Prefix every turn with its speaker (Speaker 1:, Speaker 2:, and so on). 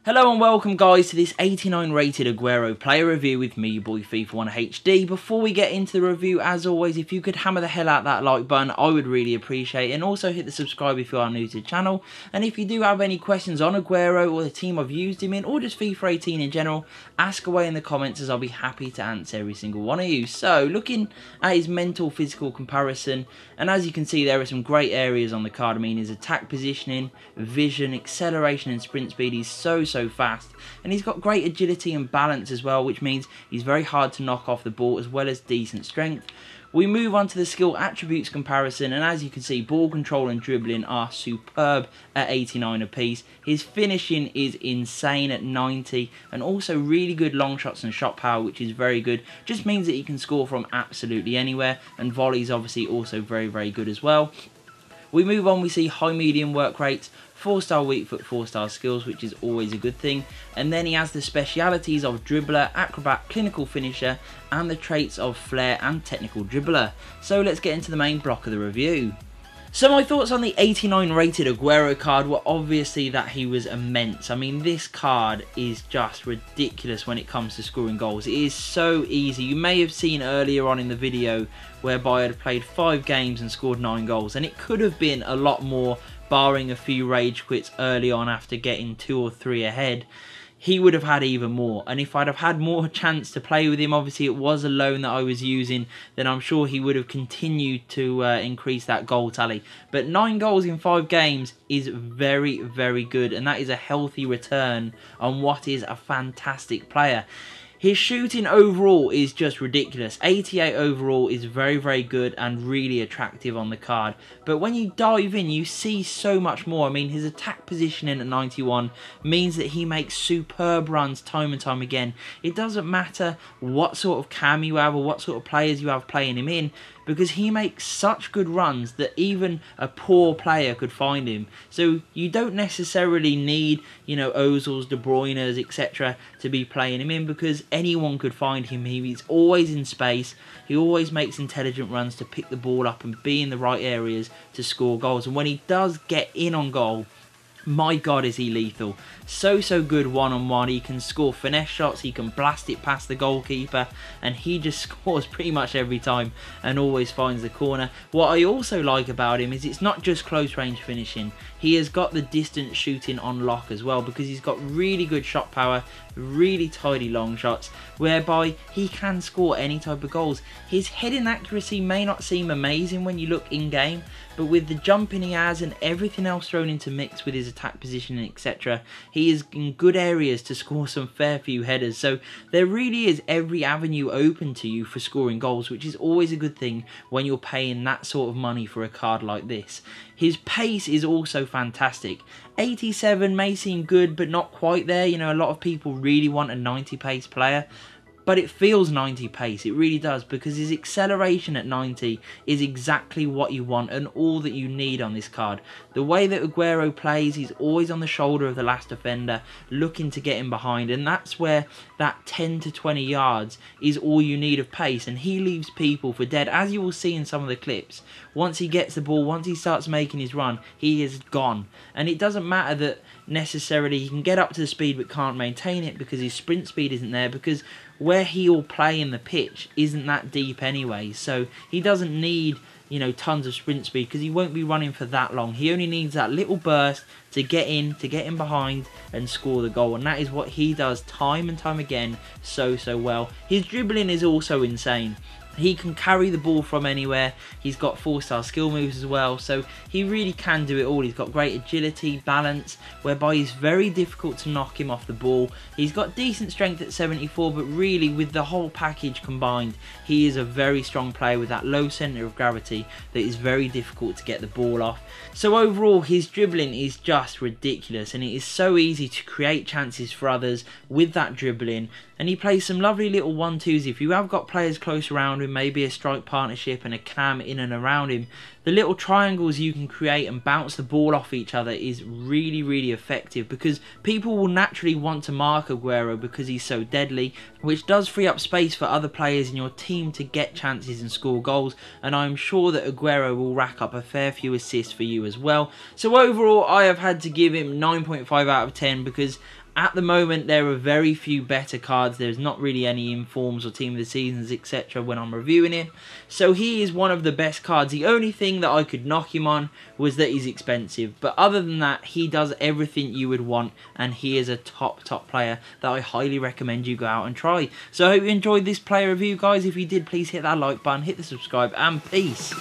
Speaker 1: Hello and welcome guys to this 89 rated Aguero player review with me, your boy FIFA 1 HD. Before we get into the review, as always, if you could hammer the hell out that like button, I would really appreciate it. And also hit the subscribe if you are new to the channel. And if you do have any questions on Aguero or the team I've used him in, or just FIFA 18 in general, ask away in the comments as I'll be happy to answer every single one of you. So, looking at his mental physical comparison, and as you can see there are some great areas on the card. I mean, his attack positioning, vision, acceleration and sprint speed is so fast, and he's got great agility and balance as well, which means he's very hard to knock off the ball as well as decent strength. We move on to the skill attributes comparison, and as you can see, ball control and dribbling are superb at 89 apiece. His finishing is insane at 90, and also really good long shots and shot power, which is very good. Just means that he can score from absolutely anywhere, and volleys obviously also very good as well. We move on, we see high medium work rates, 4-star weak foot, 4-star skills, which is always a good thing. And then he has the specialities of dribbler, acrobat, clinical finisher, and the traits of flair and technical dribbler. So let's get into the main block of the review. So my thoughts on the 89 rated Aguero card were obviously that he was immense. I mean, this card is just ridiculous when it comes to scoring goals. It is so easy. You may have seen earlier on in the video whereby I had played 5 games and scored 9 goals, and it could have been a lot more, barring a few rage quits early on after getting 2 or 3 ahead. He would have had even more, and if I'd have had more chance to play with him, obviously it was a loan that I was using, then I'm sure he would have continued to increase that goal tally. But 9 goals in 5 games is very good, and that is a healthy return on what is a fantastic player. His shooting overall is just ridiculous. 88 overall is very good and really attractive on the card. But when you dive in, you see so much more. I mean, his attack positioning at 91 means that he makes superb runs time and time again. It doesn't matter what sort of cam you have or what sort of players you have playing him in, because he makes such good runs that even a poor player could find him. So you don't necessarily need, you know, Ozils, De Bruyne's, etc. to be playing him in, because anyone could find him. He's always in space. He always makes intelligent runs to pick the ball up and be in the right areas to score goals. And when he does get in on goal, my God, is he lethal. So good one-on-one. He can score finesse shots, he can blast it past the goalkeeper, and he just scores pretty much every time and always finds the corner. What I also like about him is it's not just close range finishing. He has got the distance shooting on lock as well, because he's got really good shot power, really tidy long shots, whereby he can score any type of goals. His heading accuracy may not seem amazing when you look in-game, but with the jumping he has and everything else thrown into mix with his attack positioning, etc., he is in good areas to score some fair few headers. So there really is every avenue open to you for scoring goals, which is always a good thing when you're paying that sort of money for a card like this. His pace is also fantastic. 87 may seem good, but not quite there. You know, a lot of people really want a 90 pace player, but it feels 90 pace, it really does, because his acceleration at 90 is exactly what you want and all that you need on this card. The way that Aguero plays, he's always on the shoulder of the last defender, looking to get him behind, and that's where that 10 to 20 yards is all you need of pace, and he leaves people for dead. As you will see in some of the clips, once he gets the ball, once he starts making his run, he is gone. And it doesn't matter that necessarily he can get up to the speed but can't maintain it, because his sprint speed isn't there, because where he'll play in the pitch isn't that deep anyway, so he doesn't need, you know, tons of sprint speed, because he won't be running for that long. He only needs that little burst to get in behind and score the goal, and that is what he does time and time again so well. His dribbling is also insane. He can carry the ball from anywhere. He's got 4-star skill moves as well, so he really can do it all. He's got great agility, balance, whereby he's very difficult to knock him off the ball. He's got decent strength at 74, but really with the whole package combined, he is a very strong player with that low centre of gravity that is very difficult to get the ball off. So overall, his dribbling is just ridiculous, and it is so easy to create chances for others with that dribbling. And he plays some lovely little 1-2s. If you have got players close around him, maybe a strike partnership and a cam in and around him, the little triangles you can create and bounce the ball off each other is really effective, because people will naturally want to mark Aguero because he's so deadly, which does free up space for other players in your team to get chances and score goals, and I'm sure that Aguero will rack up a fair few assists for you as well. So overall, I have had to give him 9.5 out of 10, because At the moment, there are very few better cards. There's not really any informs or team of the seasons, etc. when I'm reviewing him. So he is one of the best cards. The only thing that I could knock him on was that he's expensive. But other than that, he does everything you would want. And he is a top player that I highly recommend you go out and try. So I hope you enjoyed this player review, guys. If you did, please hit that like button, hit the subscribe, and peace.